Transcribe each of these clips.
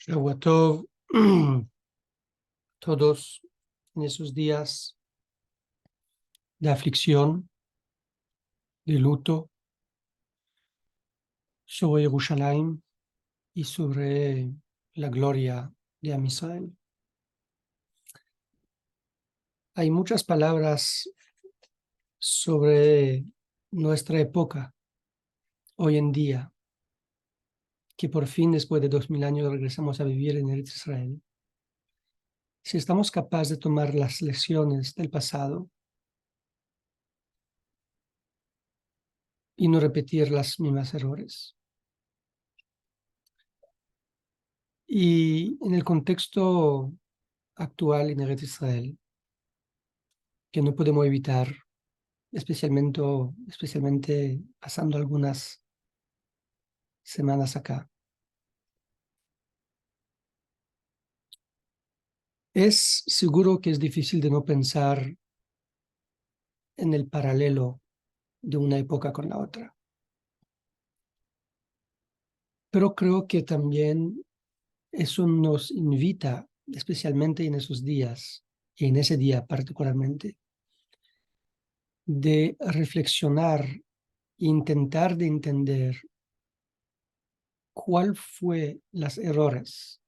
Shavua Tov, todos en esos días de aflicción, de luto, sobre Jerusalén y sobre la gloria de Am Israel. Hay muchas palabras sobre nuestra época, hoy en día, que por fin, después de 2000 años, regresamos a vivir en Eretz Israel. Si estamos capaces de tomar las lecciones del pasado y no repetir las mismas errores. Y en el contexto actual en Eretz Israel, que no podemos evitar, especialmente pasando algunas semanas acá, es seguro que es difícil de no pensar en el paralelo de una época con la otra. Pero creo que también eso nos invita, especialmente en esos días, y en ese día particularmente, de reflexionar e intentar de entender cuál fue los errores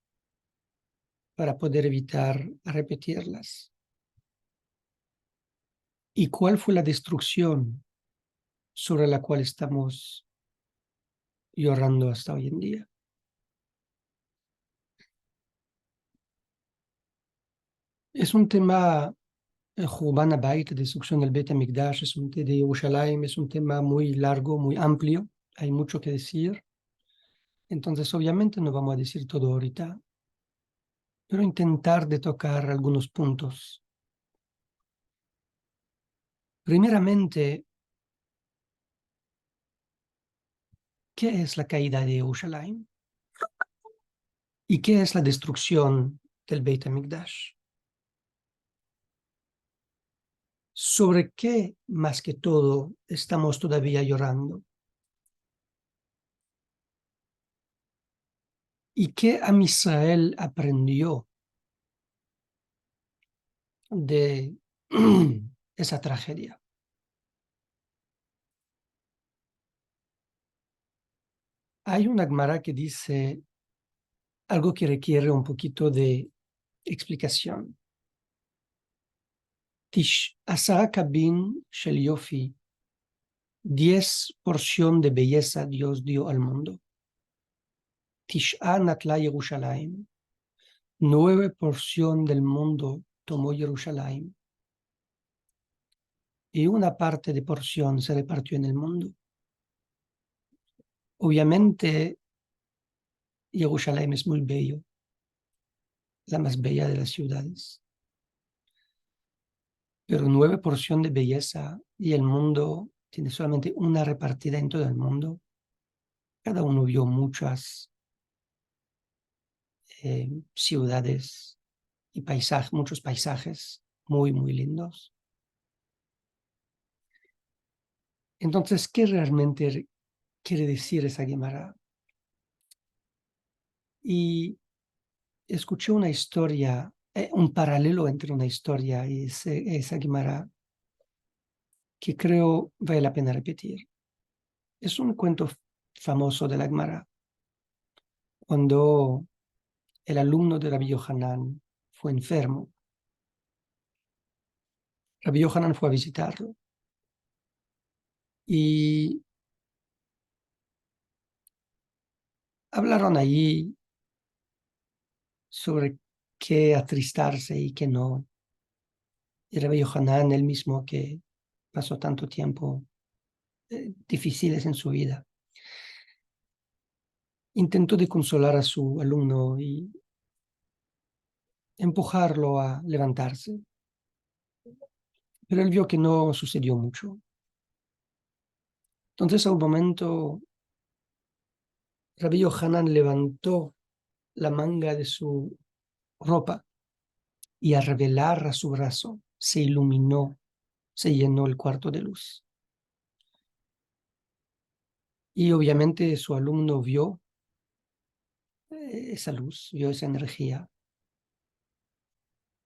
para poder evitar repetirlas y cuál fue la destrucción sobre la cual estamos llorando hasta hoy en día. Es un tema, Jurban Abayit, destrucción del Beit HaMikdash, es un tema de Yerushalayim, es un tema muy largo, muy amplio, hay mucho que decir. Entonces, obviamente no vamos a decir todo ahorita, pero intentar de tocar algunos puntos. Primeramente, ¿qué es la caída de Yerushalayim? ¿Y qué es la destrucción del Beit HaMikdash? ¿Sobre qué, más que todo, estamos todavía llorando? ¿Y qué Am Israel aprendió de esa tragedia? Hay una Gemara que dice algo que requiere un poquito de explicación. Asara kabin shel yofi, 10 porción de belleza Dios dio al mundo. Tish'a natla Yerushalayim, 9 porción del mundo tomó Jerusalén. Y una parte de porción se repartió en el mundo. Obviamente, Jerusalén es muy bello, la más bella de las ciudades. Pero 9 porción de belleza y el mundo tiene solamente una repartida en todo el mundo. Cada uno vio muchas ciudades y paisajes, muchos paisajes muy, muy lindos. Entonces, ¿qué realmente quiere decir esa Gemara? Y escuché una historia, un paralelo entre una historia y esa Gemara que creo vale la pena repetir. Es un cuento famoso de la Gemara. Cuando el alumno de Rabbi Yohanan fue enfermo, Rabbi Yohanan fue a visitarlo y hablaron allí sobre qué atristarse y qué no. Y Rabbi Yohanan, él mismo que pasó tanto tiempo difíciles en su vida, intentó de consolar a su alumno y empujarlo a levantarse, pero él vio que no sucedió mucho. Entonces, a un momento, Rabbi Yohanan levantó la manga de su ropa y al revelar a su brazo se iluminó, se llenó el cuarto de luz. Y obviamente su alumno vio esa luz, vio esa energía,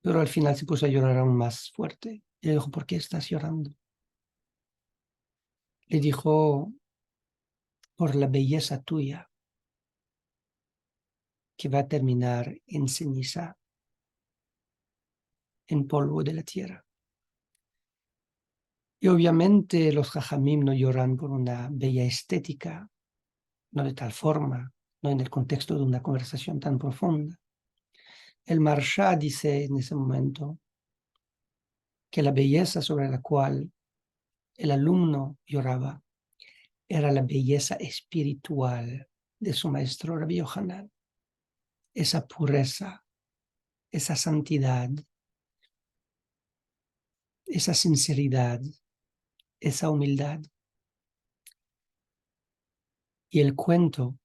pero al final se puso a llorar aún más fuerte. Y le dijo, ¿por qué estás llorando? Le dijo, por la belleza tuya, que va a terminar en ceniza, en polvo de la tierra. Y obviamente los jajamim no lloran por una bella estética, no de tal forma, no en el contexto de una conversación tan profunda. El Maharsha dice en ese momento que la belleza sobre la cual el alumno lloraba era la belleza espiritual de su maestro Rabbi Yohanan, esa pureza, esa santidad, esa sinceridad, esa humildad. Y el cuento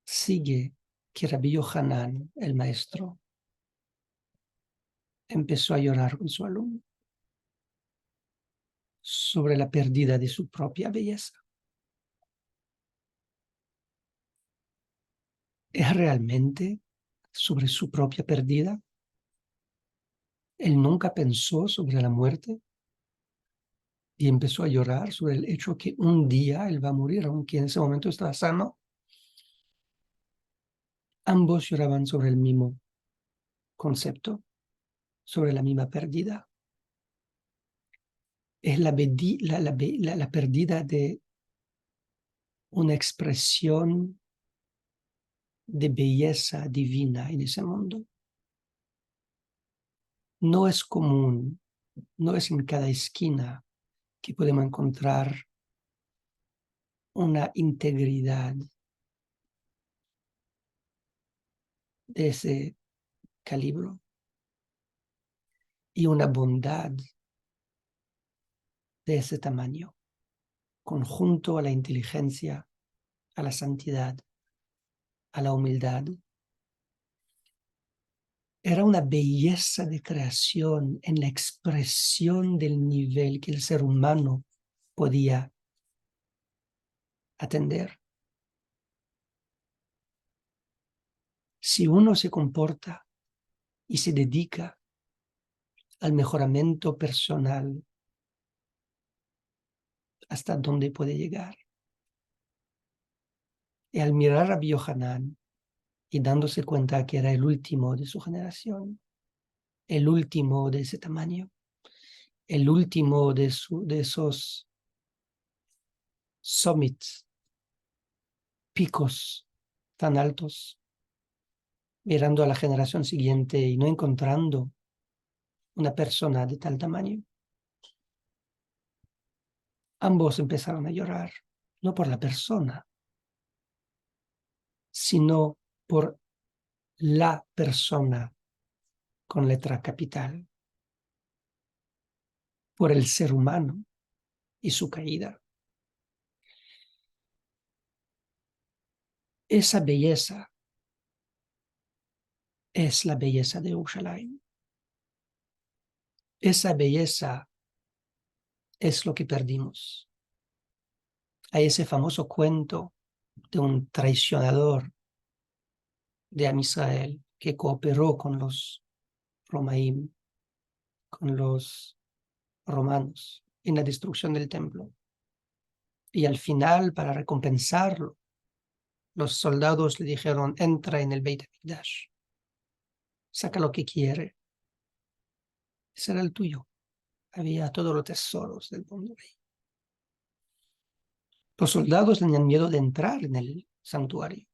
sigue que Rabbi Yohanan, el maestro, empezó a llorar con su alumno sobre la pérdida de su propia belleza. ¿Es realmente sobre su propia pérdida? Él nunca pensó sobre la muerte y empezó a llorar sobre el hecho que un día él va a morir, aunque en ese momento estaba sano. Ambos lloraban sobre el mismo concepto, sobre la misma pérdida. Es la pérdida de una expresión de belleza divina en ese mundo. No es común, no es en cada esquina que podemos encontrar una integridad de ese calibre y una bondad de ese tamaño, conjunto a la inteligencia, a la santidad, a la humildad. Era una belleza de creación en la expresión del nivel que el ser humano podía atender. Si uno se comporta y se dedica al mejoramiento personal, hasta dónde puede llegar. Y al mirar a Rabbi Yohanan y dándose cuenta que era el último de su generación, el último de ese tamaño, el último de esos summits, picos tan altos, mirando a la generación siguiente y no encontrando una persona de tal tamaño. Ambos empezaron a llorar, no por la persona, sino por la persona con letra capital, por el ser humano y su caída. Esa belleza es la belleza de Yerushalayim. Esa belleza es lo que perdimos. Hay ese famoso cuento de un traicionador de Am Israel que cooperó con los Romaim, con los romanos, en la destrucción del templo. Y al final, para recompensarlo, los soldados le dijeron, entra en el Beit HaMikdash, saca lo que quiere, ese era el tuyo. Había todos los tesoros del mundo ahí. Los soldados tenían miedo de entrar en el santuario.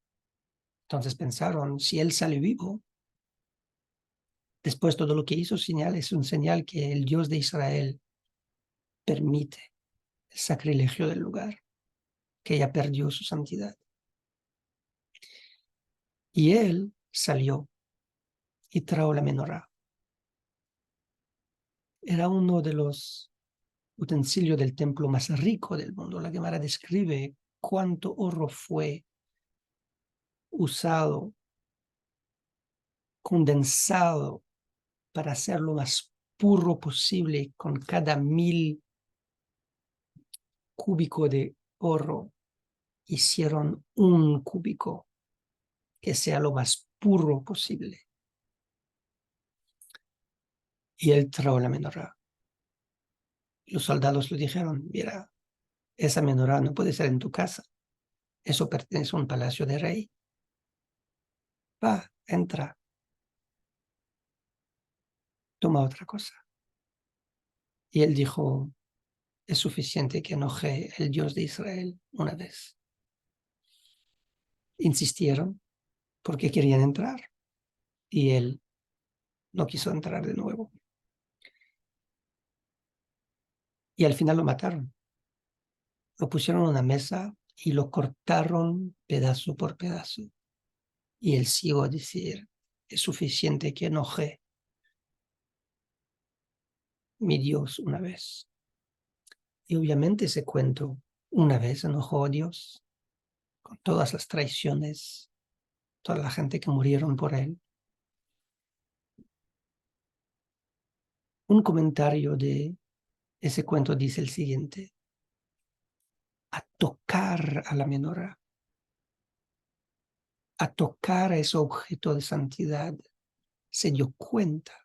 Entonces pensaron, si él sale vivo, después todo lo que hizo es un señal que el Dios de Israel permite el sacrilegio del lugar, que ya perdió su santidad. Y él salió y trajo la menorá. Era uno de los utensilios del templo más rico del mundo. La Gemara describe cuánto oro fue usado, condensado, para hacer lo más puro posible. Con cada 1000 cúbicos de oro hicieron un cúbico que sea lo más puro posible. Y él trajo la menorá. Los soldados le dijeron, mira, esa menorá no puede ser en tu casa. Eso pertenece a un palacio de rey. Va, entra, toma otra cosa. Y él dijo, es suficiente que enoje el Dios de Israel una vez. Insistieron porque querían entrar y él no quiso entrar de nuevo. Y al final lo mataron. Lo pusieron en una mesa y lo cortaron pedazo por pedazo. Y él siguió a decir, es suficiente que enoje mi Dios una vez. Y obviamente ese cuento, una vez enojó a Dios, con todas las traiciones, toda la gente que murieron por él. Un comentario de ese cuento dice el siguiente: a tocar a la menorá, a tocar a ese objeto de santidad, se dio cuenta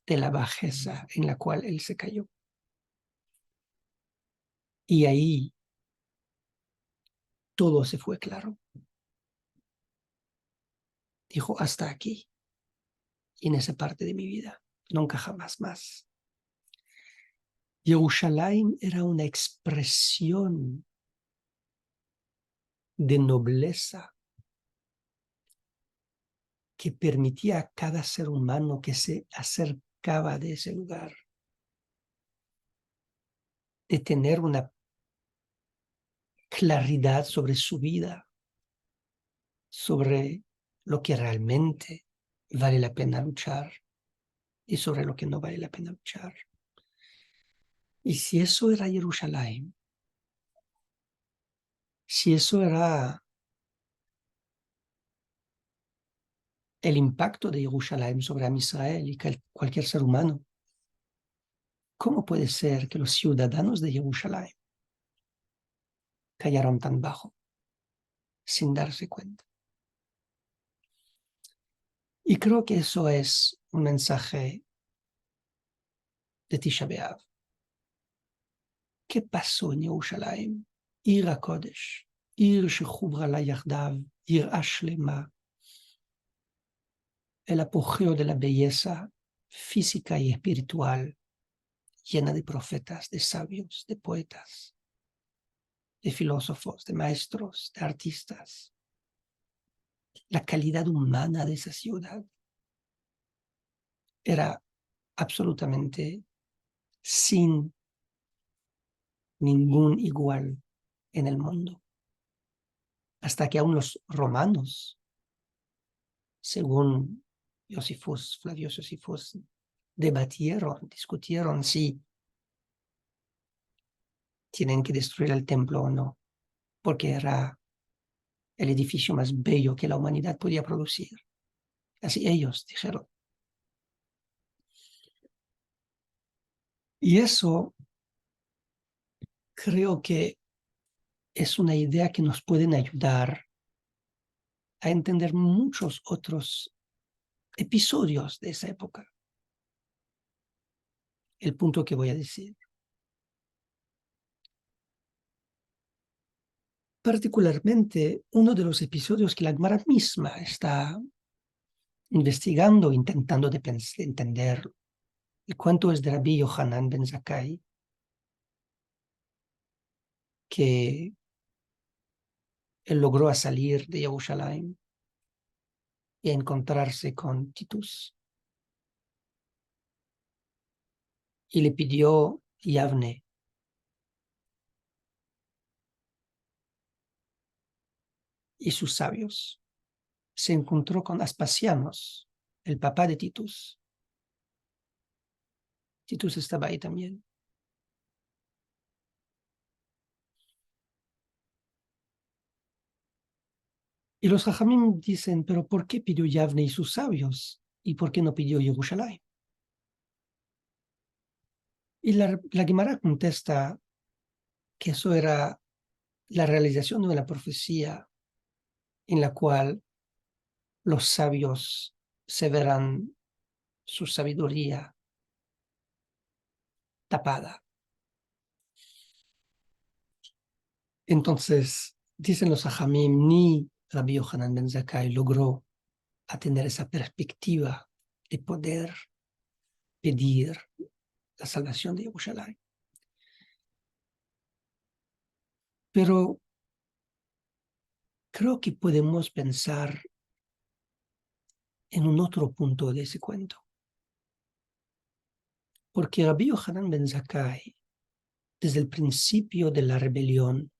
de la bajeza en la cual él se cayó. Y ahí todo se fue claro. Dijo, hasta aquí, y en esa parte de mi vida, nunca jamás más. Jerusalén era una expresión de nobleza que permitía a cada ser humano que se acercaba de ese lugar de tener una claridad sobre su vida, sobre lo que realmente vale la pena luchar y sobre lo que no vale la pena luchar. Y si eso era Jerusalén, si eso era el impacto de Jerusalén sobre Israel y cualquier ser humano, ¿cómo puede ser que los ciudadanos de Jerusalén cayeron tan bajo sin darse cuenta? Y creo que eso es un mensaje de Tisha B'Av. ¿Qué pasó en Jerusalén? עיר הקודש, עיר שחוברה לה יחדיו, יראה שלמה, el apogeo de la belleza física y espiritual, llena de profetas, de sabios, de poetas, de filósofos, de maestros, de artistas. La calidad humana de esa ciudad era absolutamente sin ningún igual en el mundo. Hasta que aún los romanos, según Flavio Josefus, discutieron si tienen que destruir el templo o no, porque era el edificio más bello que la humanidad podía producir. Así ellos dijeron. Y eso creo que es una idea que nos pueden ayudar a entender muchos otros episodios de esa época. El punto que voy a decir. Particularmente, uno de los episodios que la Gemara misma está investigando, intentando de entender. El cuento es de Rabbi Yohanan ben Zakkai, que él logró salir de Jerusalén y encontrarse con Titus. Y le pidió Yavne. Y sus sabios. Se encontró con Aspasianos, el papá de Titus. Titus estaba ahí también. Y los Jajamim dicen, pero ¿por qué pidió Yavne y sus sabios? ¿Y por qué no pidió Jerusalén? Y la Gemara contesta que eso era la realización de una profecía en la cual los sabios se verán su sabiduría tapada. Entonces, dicen los Hajamim, ni Rabbi Yohanan ben Zakkai logró a tener esa perspectiva de poder pedir la salvación de Jerusalén. Pero creo que podemos pensar en un otro punto de ese cuento. Porque Rabbi Yohanan ben Zakkai, desde el principio de la rebelión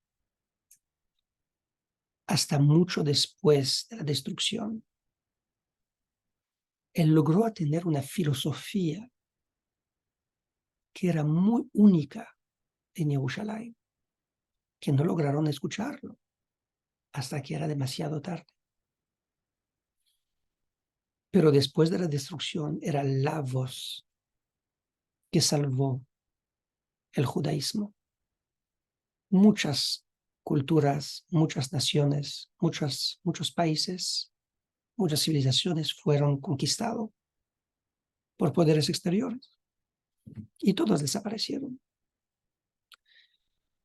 hasta mucho después de la destrucción, él logró tener una filosofía que era muy única en Jerusalén, que no lograron escucharlo hasta que era demasiado tarde. Pero después de la destrucción era la voz que salvó el judaísmo. Muchas culturas, muchas naciones, muchos países, muchas civilizaciones fueron conquistados por poderes exteriores y todos desaparecieron.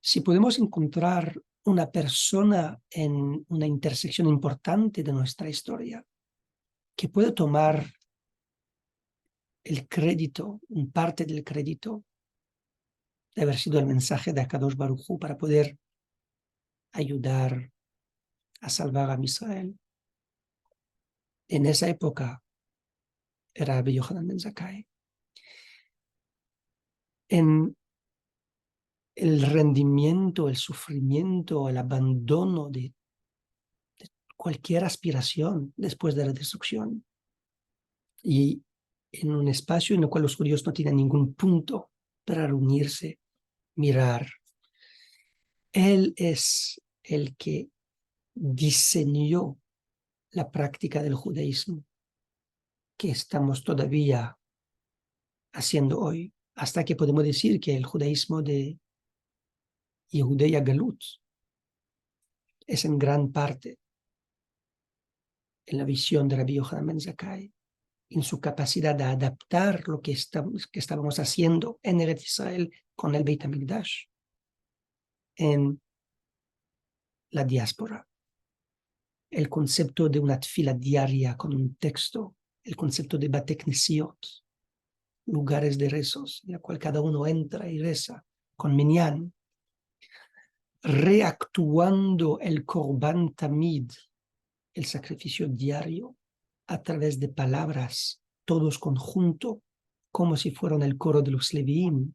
Si podemos encontrar una persona en una intersección importante de nuestra historia que puede tomar el crédito, un parte del crédito de haber sido el mensaje de Akadosh Baruj Hu para poder ayudar a salvar a Israel, en esa época era Rabbi Yohanan ben Zakkai. En el rendimiento, el sufrimiento, el abandono de cualquier aspiración después de la destrucción, y en un espacio en el cual los judíos no tienen ningún punto para reunirse, mirar. Él es el que diseñó la práctica del judaísmo que estamos todavía haciendo hoy, hasta que podemos decir que el judaísmo de Yehudeya Galut es en gran parte en la visión de Rabbi Yohanan ben Zakkai, en su capacidad de adaptar lo que estábamos haciendo en Eretz Israel con el Beit HaMikdash en la diáspora. El concepto de una tefila diaria con un texto, el concepto de Batei Knesiot, lugares de rezos, en el cual cada uno entra y reza con minyan, reactuando el Korban Tamid, el sacrificio diario, a través de palabras, todos conjuntos, como si fueran el coro de los Leviim.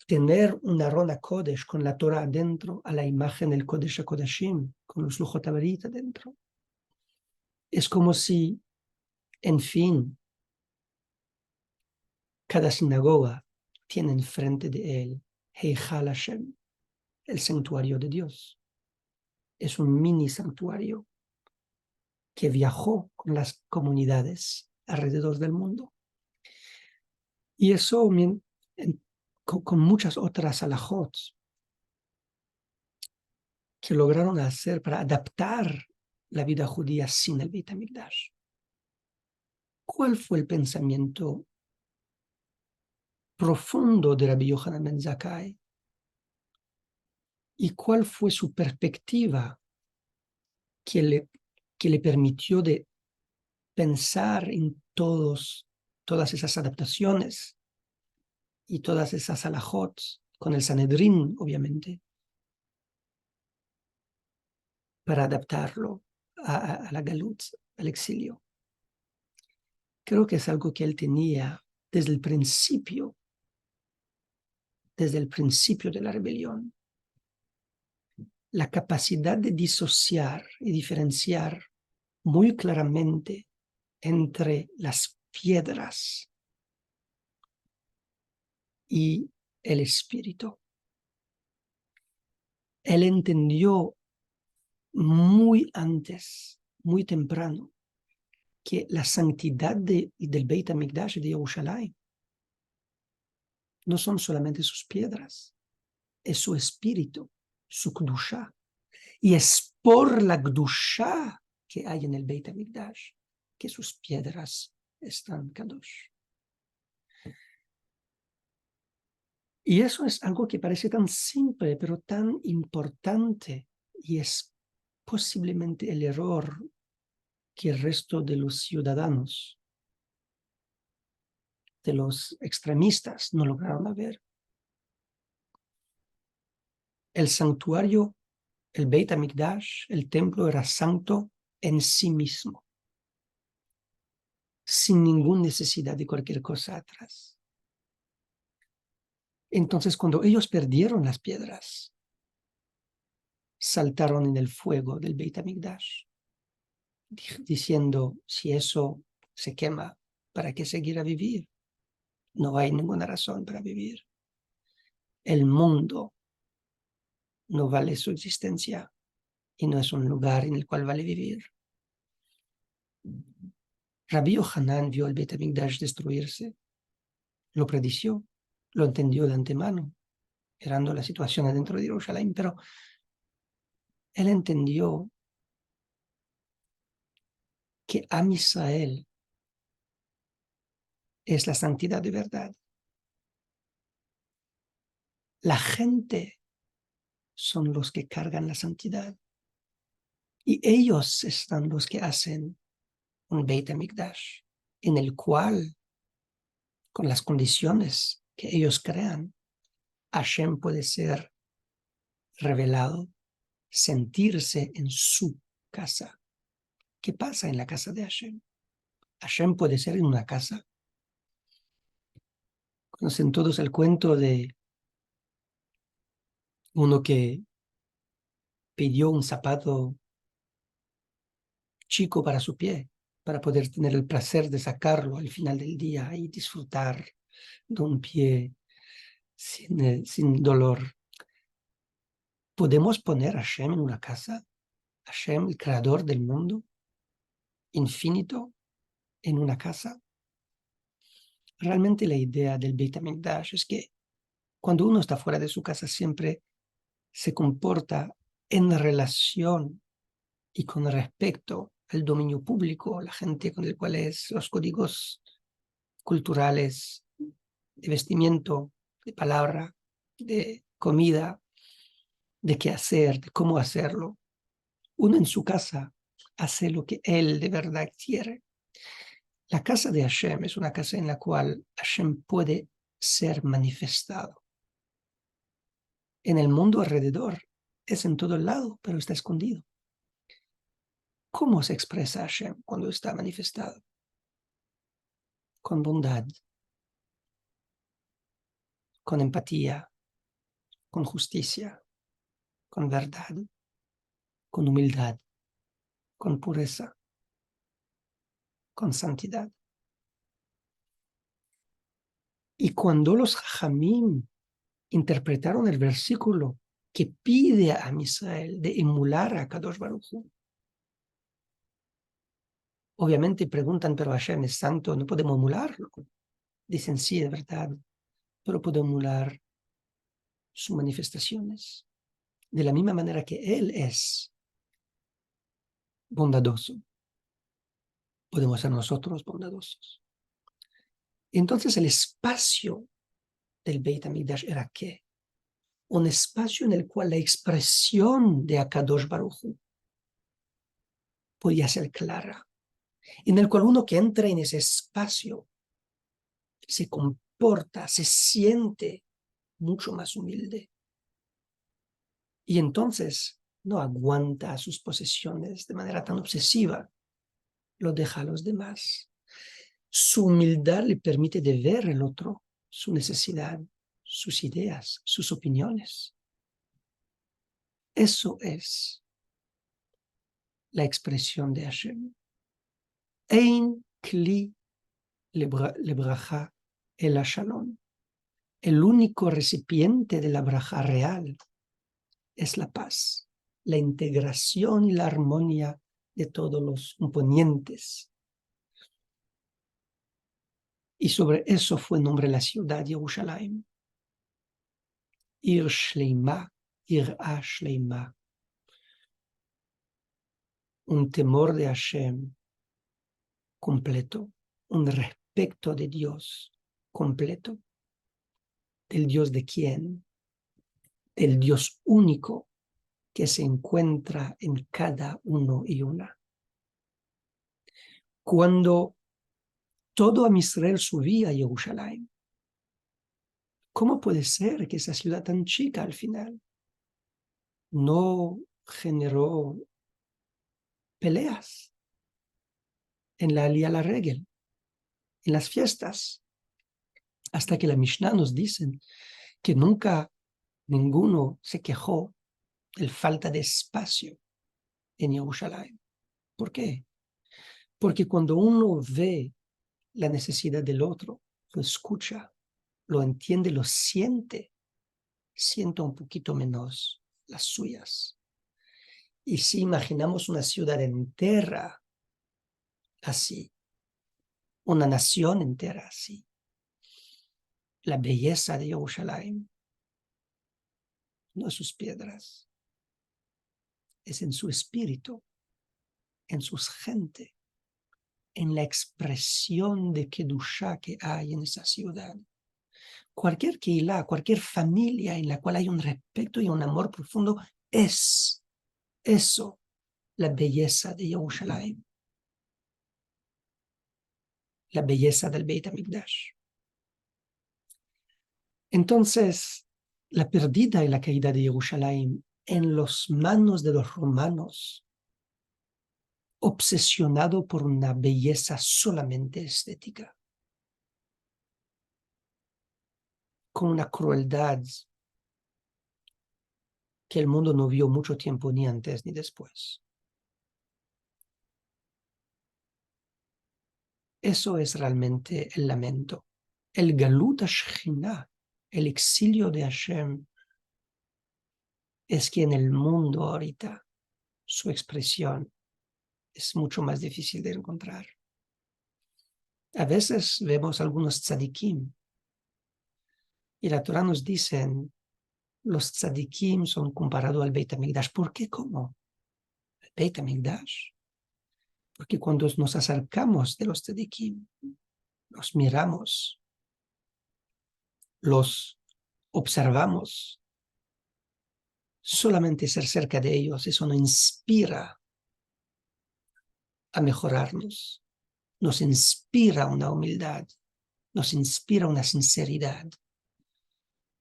Tener una Aron HaKodesh con la Torah adentro, a la imagen del Kodesh HaKodashim, con los Lujot HaBrit adentro. Es como si, en fin, cada sinagoga tiene enfrente de él Heichal Hashem, el santuario de Dios. Es un mini santuario que viajó con las comunidades alrededor del mundo. Y eso con muchas otras halajot que lograron hacer para adaptar la vida judía sin el Beit HaMikdash. ¿Cuál fue el pensamiento profundo de Rabbi Yohanan ben Zakkai? ¿Y cuál fue su perspectiva que le permitió de pensar en todas esas adaptaciones y todas esas halajot con el Sanedrín, obviamente, para adaptarlo a la galut, al exilio? Creo que es algo que él tenía desde el principio de la rebelión. La capacidad de disociar y diferenciar muy claramente entre las piedras y el espíritu. Él entendió muy antes, muy temprano, que la santidad del Beit HaMikdash de Jerusalén no son solamente sus piedras, es su espíritu, su Kedushá. Y es por la Gdusha que hay en el Beit HaMikdash, que sus piedras están kadosh. Y eso es algo que parece tan simple, pero tan importante, y es posiblemente el error que el resto de los ciudadanos, de los extremistas, no lograron ver. El santuario, el Beit HaMikdash, el templo era santo en sí mismo, sin ninguna necesidad de cualquier cosa atrás. Entonces, cuando ellos perdieron las piedras, saltaron en el fuego del Beit HaMikdash, diciendo, si eso se quema, ¿para qué seguir a vivir? No hay ninguna razón para vivir. El mundo no vale su existencia y no es un lugar en el cual vale vivir. Rabbi Yohanan vio el Beit HaMikdash destruirse, lo predició, lo entendió de antemano, mirando la situación adentro de Jerusalén, pero él entendió que Am Israel es la santidad de verdad. La gente son los que cargan la santidad y ellos están los que hacen un Beit HaMikdash en el cual, con las condiciones que ellos crean, Hashem puede ser revelado, sentirse en su casa. ¿Qué pasa en la casa de Hashem? Hashem puede ser en una casa. Conocen todos el cuento de uno que pidió un zapato chico para su pie, para poder tener el placer de sacarlo al final del día y disfrutar de un pie sin dolor. ¿Podemos poner a Hashem en una casa? Hashem, el creador del mundo, infinito, en una casa. Realmente la idea del Beit HaMikdash es que cuando uno está fuera de su casa siempre se comporta en relación y con respecto al dominio público, la gente con el cual es, los códigos culturales, de vestimiento, de palabra, de comida, de qué hacer, de cómo hacerlo. Uno en su casa hace lo que él de verdad quiere. La casa de Hashem es una casa en la cual Hashem puede ser manifestado. En el mundo alrededor es en todo lado, pero está escondido. ¿Cómo se expresa Hashem cuando está manifestado? Con bondad, con empatía, con justicia, con verdad, con humildad, con pureza, con santidad. Y cuando los Jajamim interpretaron el versículo que pide a Israel de emular a Kadosh Baruj Hu, obviamente preguntan, pero Hashem es santo, no podemos emularlo. Dicen, sí, es verdad, pero podemos emular sus manifestaciones. De la misma manera que Él es bondadoso, podemos ser nosotros bondadosos. Entonces el espacio del Beit HaMikdash era ¿qué? Un espacio en el cual la expresión de Akadosh Baruj Hu podía ser clara, en el cual uno que entra en ese espacio se comporta, se siente mucho más humilde. Y entonces no aguanta sus posesiones de manera tan obsesiva, lo deja a los demás. Su humildad le permite de ver el otro, su necesidad, sus ideas, sus opiniones. Eso es la expresión de Hashem. Ein kli lebraja el shalom. El único recipiente de la braja real es la paz, la integración y la armonía de todos los componentes. Y sobre eso fue nombre la ciudad de Jerusalén. Ir Shleima, Ir a Shleima. un temor de Hashem completo, un respeto de Dios completo. ¿Del Dios de quién? Del Dios único que se encuentra en cada uno y una. Cuando todo Am Israel subía a Jerusalén, ¿cómo puede ser que esa ciudad tan chica al final no generó peleas en la Aliyah la Regel, en las fiestas? Hasta que la Mishnah nos dicen que nunca ninguno se quejó de falta de espacio en Jerusalén. ¿Por qué? Porque cuando uno ve la necesidad del otro, lo escucha, lo entiende, lo siente, siente un poquito menos las suyas. Y si imaginamos una ciudad entera así, una nación entera así, la belleza de Jerusalén no es sus piedras, es en su espíritu, en sus gente, en la expresión de Kedushá que hay en esa ciudad. Cualquier Keilah, cualquier familia en la cual hay un respeto y un amor profundo, es eso la belleza de Jerusalén, la belleza del Beit HaMikdash. Entonces, la pérdida y la caída de Jerusalén en las manos de los romanos, obsesionado por una belleza solamente estética, con una crueldad que el mundo no vio mucho tiempo ni antes ni después. Eso es realmente el lamento. El Galut HaShekhinah, el exilio de Hashem, es que en el mundo ahorita su expresión es mucho más difícil de encontrar. A veces vemos algunos tzadikim y la Torah nos dice, los tzadikim son comparados al Beit HaMikdash. ¿Por qué? ¿Cómo? ¿El Beit HaMikdash? Porque cuando nos acercamos de los tzadikim, los miramos, los observamos, solamente ser cerca de ellos, eso nos inspira a mejorarnos, nos inspira una humildad, nos inspira una sinceridad.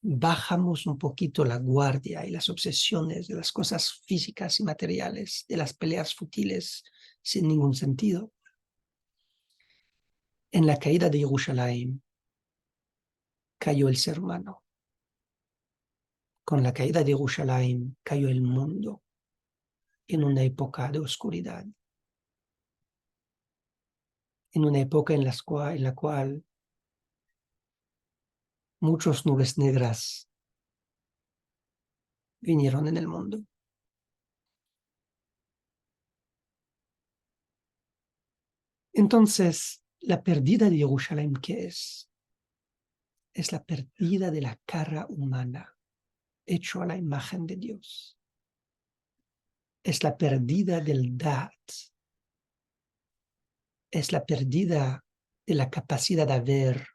Bajamos un poquito la guardia y las obsesiones de las cosas físicas y materiales, de las peleas futiles sin ningún sentido. En la caída de Jerusalén cayó el ser humano. Con la caída de Jerusalén cayó el mundo en una época de oscuridad, en una época en la cual muchas nubes negras vinieron en el mundo. Entonces, la pérdida de Jerusalén, ¿qué es? Es la pérdida de la cara humana, hecho a la imagen de Dios. Es la pérdida del Dat. Es la pérdida de la capacidad de ver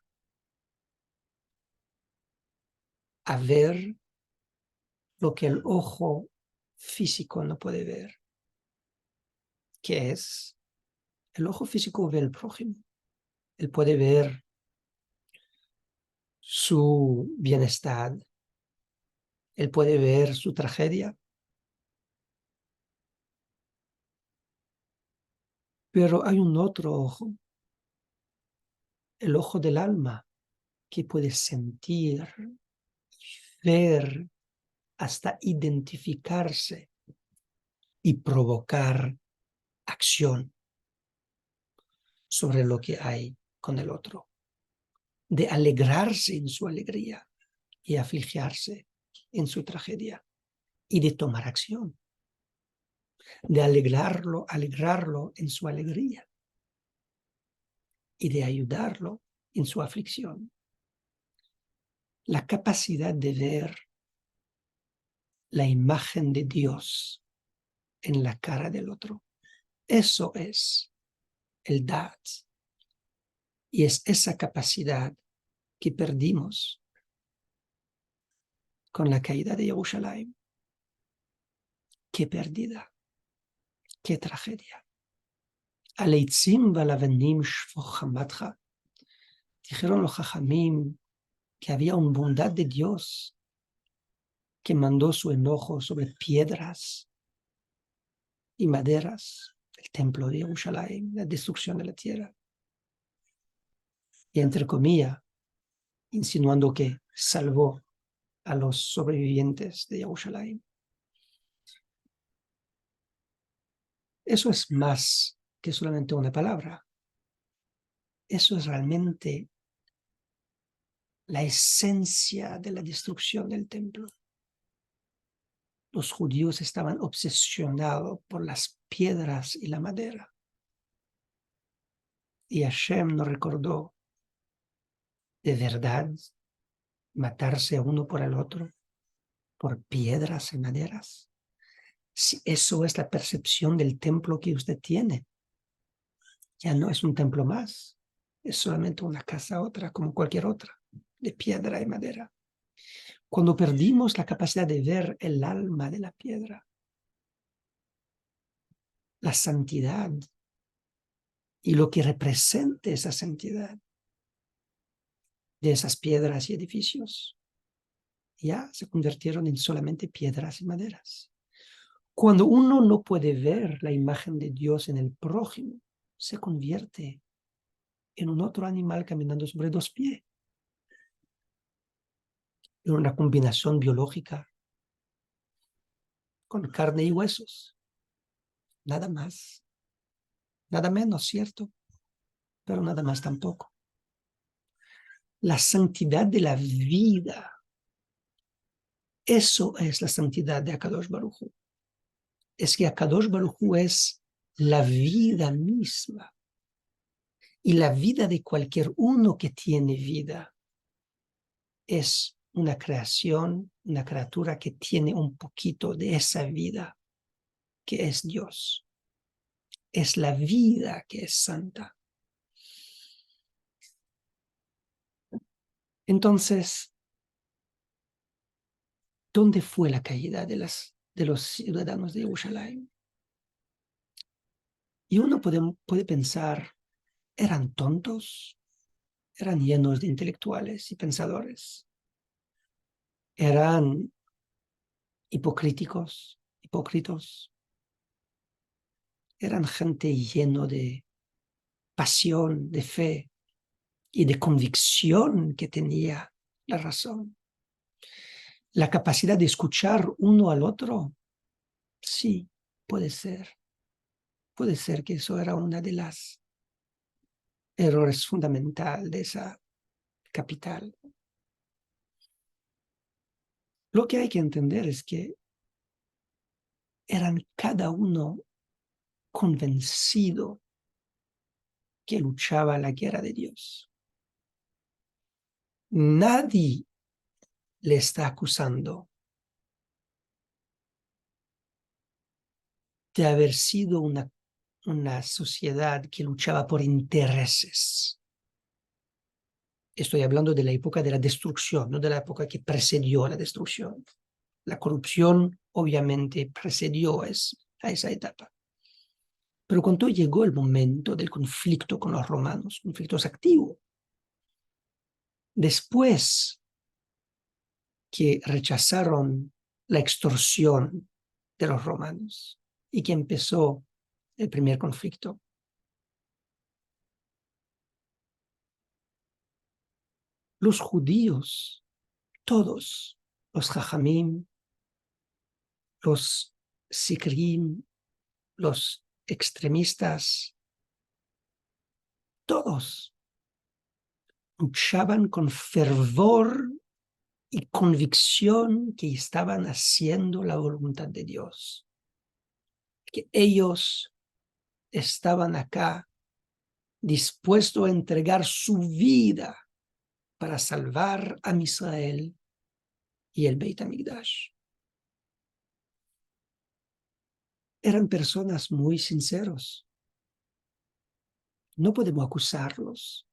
lo que el ojo físico no puede ver. ¿Qué es? El ojo físico ve al prójimo. Él puede ver su bienestar. Él puede ver su tragedia. Pero hay un otro ojo, el ojo del alma, que puede sentir, ver, hasta identificarse y provocar acción sobre lo que hay con el otro, de alegrarse en su alegría y afligirse en su tragedia y de tomar acción, de alegrarlo en su alegría y de ayudarlo en su aflicción. La capacidad de ver la imagen de Dios en la cara del otro. Eso es el Da'at. Y es esa capacidad que perdimos con la caída de Jerusalén. Qué pérdida, qué tragedia. Aleitzim valavenim shfochamatcha. Dijeron los Jajamim que había una bondad de Dios que mandó su enojo sobre piedras y maderas, el templo de Jerusalén, la destrucción de la tierra. Y entre comillas, insinuando que salvó a los sobrevivientes de Jerusalén. Eso es más que solamente una palabra. Eso es realmente la esencia de la destrucción del templo. Los judíos estaban obsesionados por las piedras y la madera. Y Hashem nos recordó de verdad matarse uno por el otro, por piedras y maderas. Si eso es la percepción del templo que usted tiene, ya no es un templo más, es solamente una casa otra, como cualquier otra, de piedra y madera. Cuando perdimos la capacidad de ver el alma de la piedra, la santidad y lo que representa esa santidad de esas piedras y edificios, ya se convirtieron en solamente piedras y maderas. Cuando uno no puede ver la imagen de Dios en el prójimo, se convierte en un otro animal caminando sobre dos pies. En una combinación biológica con carne y huesos. Nada más. Nada menos, ¿cierto? Pero nada más tampoco. La santidad de la vida. Eso es la santidad de Akadosh Baruj Hu. Es que Akadosh Baruj Hu es la vida misma. Y la vida de cualquier uno que tiene vida es una creación, una criatura que tiene un poquito de esa vida que es Dios. Es la vida que es santa. Entonces, ¿dónde fue la caída de los ciudadanos de Jerusalén? Y uno puede pensar, ¿eran tontos? ¿Eran llenos de intelectuales y pensadores? ¿Eran hipócritos? ¿Eran gente llena de pasión, de fe y de convicción que tenía la razón? ¿La capacidad de escuchar uno al otro? Sí, puede ser. Puede ser que eso era una de las errores fundamentales de esa capital. Lo que hay que entender es que eran cada uno convencido que luchaba la guerra de Dios. Nadie le está acusando de haber sido una sociedad que luchaba por intereses. Estoy hablando de la época de la destrucción, no de la época que precedió la destrucción. La corrupción obviamente precedió a esa etapa. Pero cuando llegó el momento del conflicto con los romanos, conflictos activos, después que rechazaron la extorsión de los romanos y que empezó el primer conflicto, los judíos, todos, los jajamim, los sikrim, los extremistas, todos luchaban con fervor y convicción que estaban haciendo la voluntad de Dios, que ellos estaban acá dispuestos a entregar su vida para salvar a Israel y el Beit HaMikdash. eran personas muy sinceros. No podemos acusarlos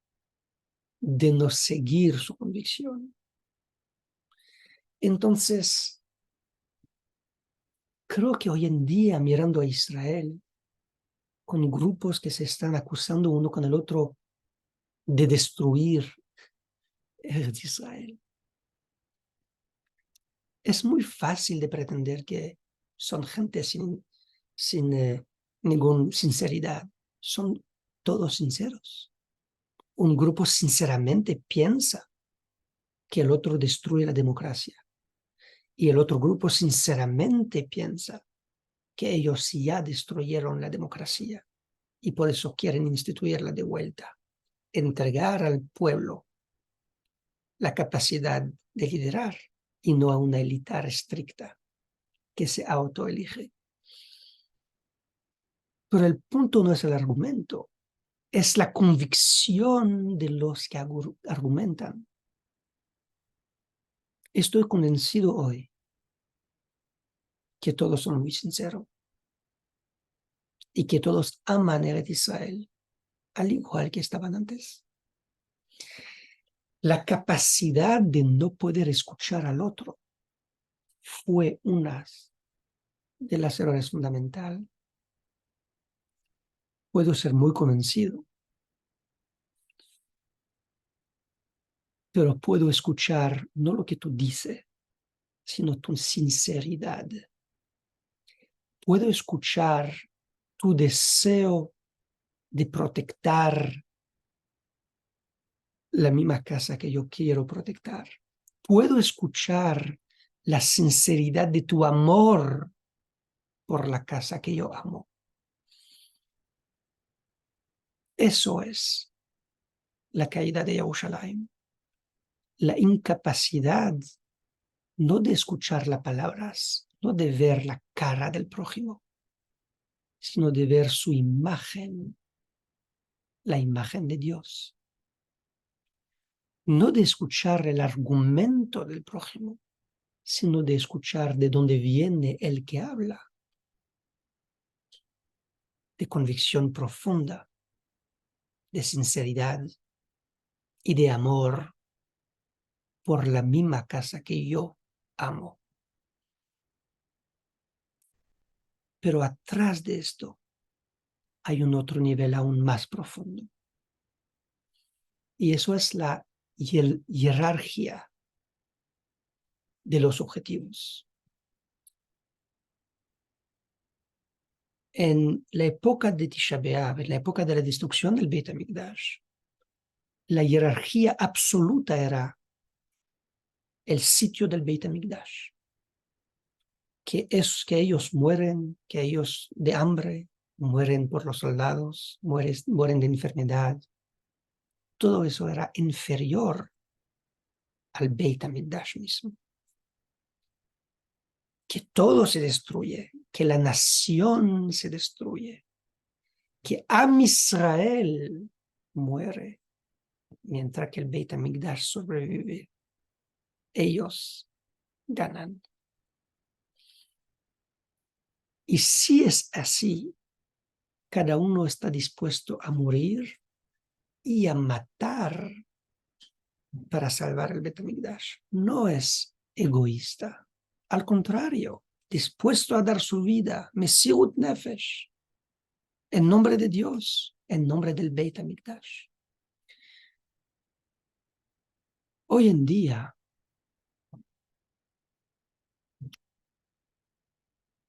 de no seguir su convicción. Entonces, creo que hoy en día, mirando a Israel, con grupos que se están acusando uno con el otro de destruir Israel, es muy fácil de pretender que son gente sin ninguna sinceridad. Son todos sinceros. Un grupo sinceramente piensa que el otro destruye la democracia y el otro grupo sinceramente piensa que ellos ya destruyeron la democracia y por eso quieren instituirla de vuelta, entregar al pueblo la capacidad de liderar y no a una élite restricta que se autoelige. Pero el punto no es el argumento, es la convicción de los que argumentan. Estoy convencido hoy que todos son muy sinceros y que todos aman el Israel, al igual que estaban antes. La capacidad de no poder escuchar al otro fue una de las errores fundamentales. Puedo ser muy convencido, pero puedo escuchar no lo que tú dices, sino tu sinceridad. Puedo escuchar tu deseo de proteger la misma casa que yo quiero proteger. Puedo escuchar la sinceridad de tu amor por la casa que yo amo. Eso es la caída de Jerusalén. La incapacidad no de escuchar las palabras, no de ver la cara del prójimo, sino de ver su imagen, la imagen de Dios. No de escuchar el argumento del prójimo, sino de escuchar de dónde viene el que habla, de convicción profunda, de sinceridad y de amor por la misma casa que yo amo. Pero atrás de esto hay un otro nivel aún más profundo. Y eso es la jerarquía de los objetivos. En la época de Tisha B'Av, en la época de la destrucción del Beit HaMikdash, la jerarquía absoluta era el sitio del Beit HaMikdash. Que ellos mueren, que ellos de hambre, mueren por los soldados, mueren de enfermedad. Todo eso era inferior al Beit HaMikdash mismo. Que todo se destruye, que la nación se destruye, que Am Israel muere, mientras que el Beit HaMikdash sobrevive. Ellos ganan. Y si es así, cada uno está dispuesto a morir y a matar para salvar el Beit HaMikdash. No es egoísta. Al contrario, dispuesto a dar su vida, Mesirut Nefesh, en nombre de Dios, en nombre del Beit HaMikdash. Hoy en día,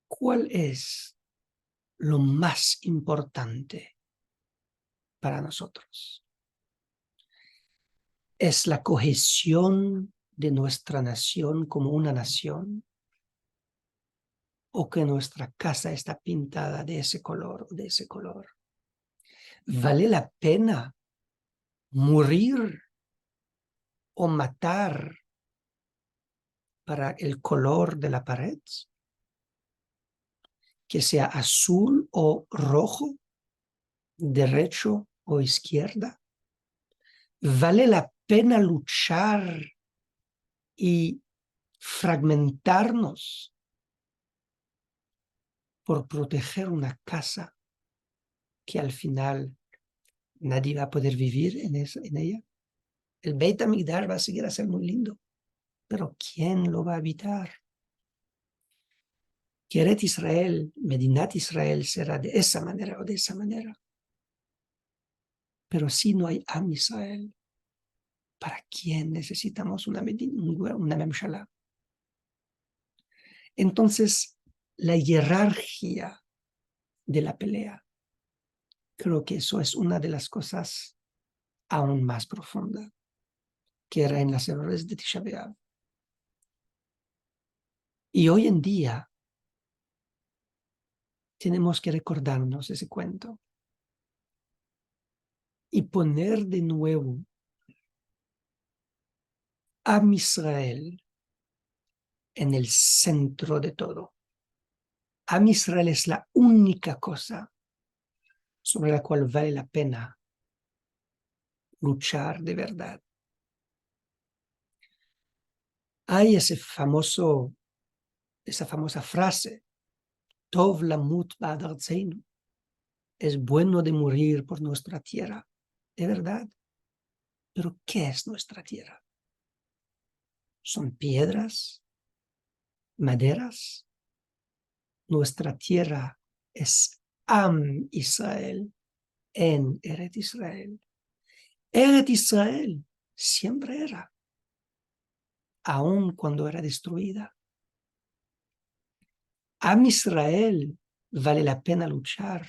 ¿cuál es lo más importante para nosotros? ¿Es la cohesión de nuestra nación como una nación? ¿O que nuestra casa está pintada de ese color o de ese color? ¿Vale la pena morir o matar para el color de la pared? Que sea azul o rojo, derecho o izquierda. ¿Vale la pena luchar y fragmentarnos por proteger una casa que al final nadie va a poder vivir en ella. El Beit HaMikdash va a seguir a ser muy lindo, pero ¿quién lo va a habitar? Que Eretz Israel, Medinat Israel, será de esa manera o de esa manera. Pero si no hay Am Israel, ¿para quién necesitamos una Memshalá? Entonces, la jerarquía de la pelea, creo que eso es una de las cosas aún más profundas que era en las errores de Tisha B'Av. Y hoy en día tenemos que recordarnos ese cuento y poner de nuevo a Israel en el centro de todo. Am Israel es la única cosa sobre la cual vale la pena luchar de verdad. Hay esa famosa frase, Tov lamut ba'ad artzeinu, es bueno de morir por nuestra tierra. De verdad. Pero ¿qué es nuestra tierra? ¿Son piedras? ¿Maderas? Nuestra tierra es Am Israel en Eret Israel. Eret Israel siempre era, aun cuando era destruida. Am Israel vale la pena luchar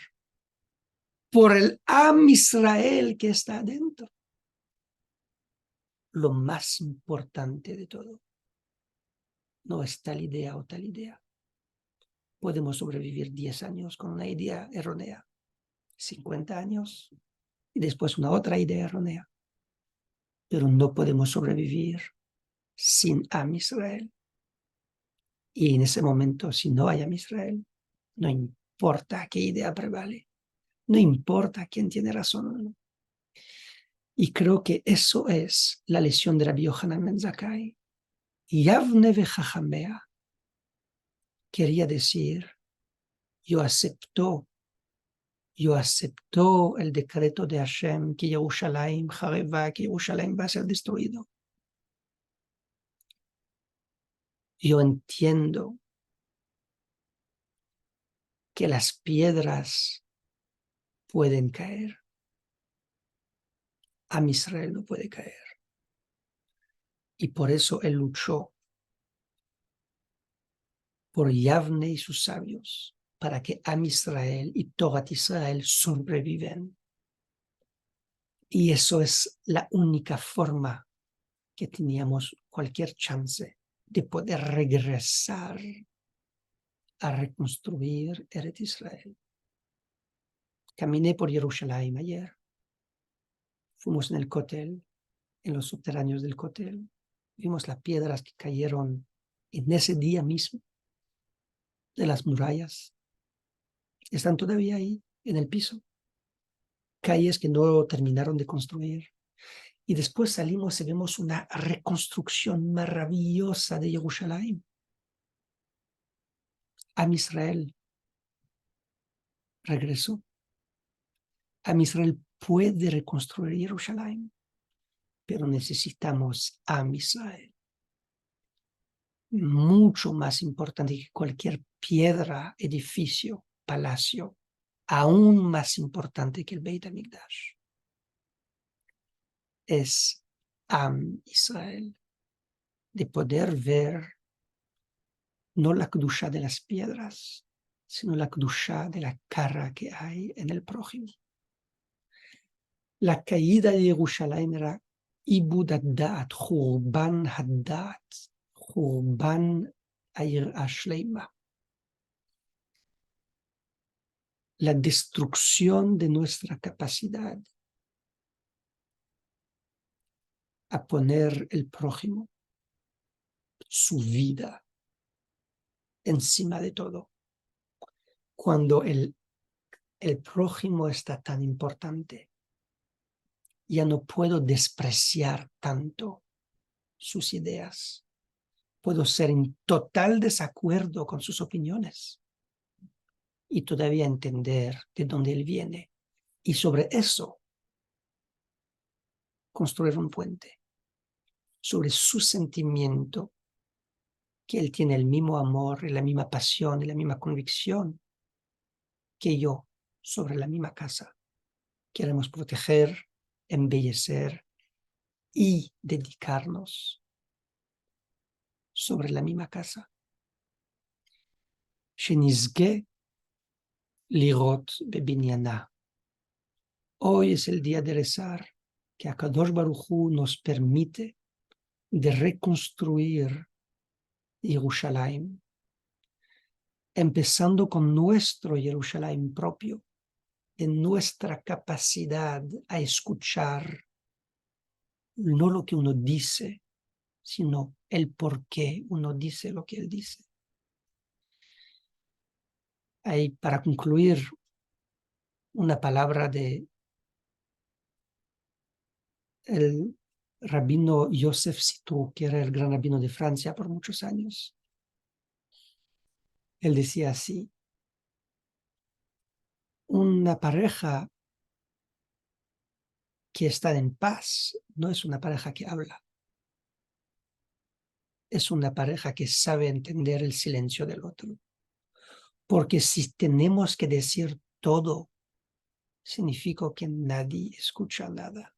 por el Am Israel que está adentro. Lo más importante de todo no es tal idea o tal idea. Podemos sobrevivir 10 años con una idea errónea, 50 años y después una otra idea errónea. Pero no podemos sobrevivir sin Am Israel. Y en ese momento, si no hay Am Israel, no importa qué idea prevale, no importa quién tiene razón o no. Y creo que eso es la lección de Rabbi Yohanan ben Zakkai. Yavne vejajamea quería decir, yo acepto el decreto de Hashem que Yerushalayim Jareva, que Yerushalayim va a ser destruido. Yo entiendo que las piedras pueden caer. Am Israel no puede caer. Y por eso él luchó por Yavne y sus sabios, para que Am Israel y Torat Israel sobreviven. Y eso es la única forma que teníamos cualquier chance de poder regresar a reconstruir Eretz Israel. Caminé por Jerusalén ayer. Fuimos en el Kotel, en los subterráneos del Kotel. Vimos las piedras que cayeron en ese día mismo de las murallas. Están todavía ahí, en el piso. Calles que no terminaron de construir. Y después salimos y vemos una reconstrucción maravillosa de Jerusalén. Am Israel regresó. Am Israel puede reconstruir Jerusalén, pero necesitamos Am Israel. Mucho más importante que cualquier piedra, edificio, palacio, aún más importante que el Beit HaMikdash, es Am Israel, de poder ver no la kedusha de las piedras, sino la kedusha de la cara que hay en el prójimo. La caída de Jerusalén era Ibud Haddat, Churban Haddat, Churban Ayirah Shleima. La destrucción de nuestra capacidad a poner el prójimo, su vida, encima de todo. Cuando el prójimo está tan importante, ya no puedo despreciar tanto sus ideas. Puedo ser en total desacuerdo con sus opiniones, y todavía entender de dónde Él viene. Y sobre eso, construir un puente, sobre su sentimiento, que Él tiene el mismo amor, y la misma pasión y la misma convicción que yo sobre la misma casa. Queremos proteger, embellecer y dedicarnos sobre la misma casa. שנזכה לראות בבניינה. Hoy es el día de rezar, que Akadosh Baruj Hu nos permite de reconstruir Jerusalén, empezando con nuestro Jerusalén propio, de nuestra capacidad a escuchar no lo que uno dice, sino el por qué uno dice lo que él dice. Hay, para concluir, una palabra de el rabino Yosef Situ, que era el gran rabino de Francia por muchos años. Él decía así: una pareja que está en paz no es una pareja que habla, es una pareja que sabe entender el silencio del otro. Porque si tenemos que decir todo, significa que nadie escucha nada.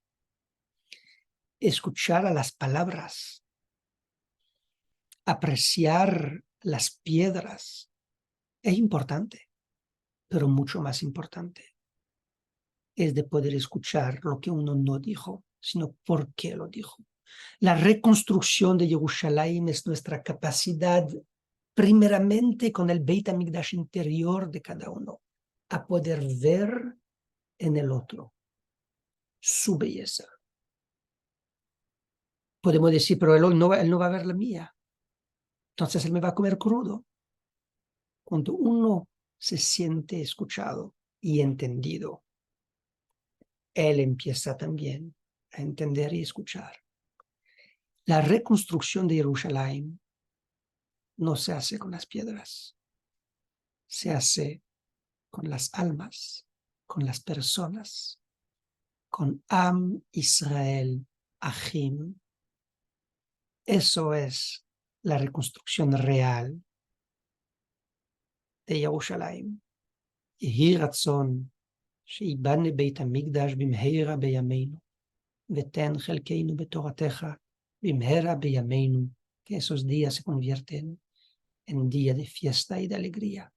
Escuchar a las palabras, apreciar las piedras, es importante, pero mucho más importante es de poder escuchar lo que uno no dijo, sino por qué lo dijo. La reconstrucción de Jerusalén es nuestra capacidad, primeramente con el Beit HaMikdash interior de cada uno, a poder ver en el otro su belleza. Podemos decir, pero él no va a ver la mía, entonces él me va a comer crudo. Cuando uno se siente escuchado y entendido, él empieza también a entender y escuchar. La reconstrucción de Jerusalén no se hace con las piedras, se hace con las almas, con las personas, con Am Israel Achim. Eso es la reconstrucción real de Jerusalén. יהי רצון שיבנה בית המקדש במהרה בימינו, ותן חלקנו בתורתך במהרה בימינו, que esos días se convierten en día de fiesta y de alegría.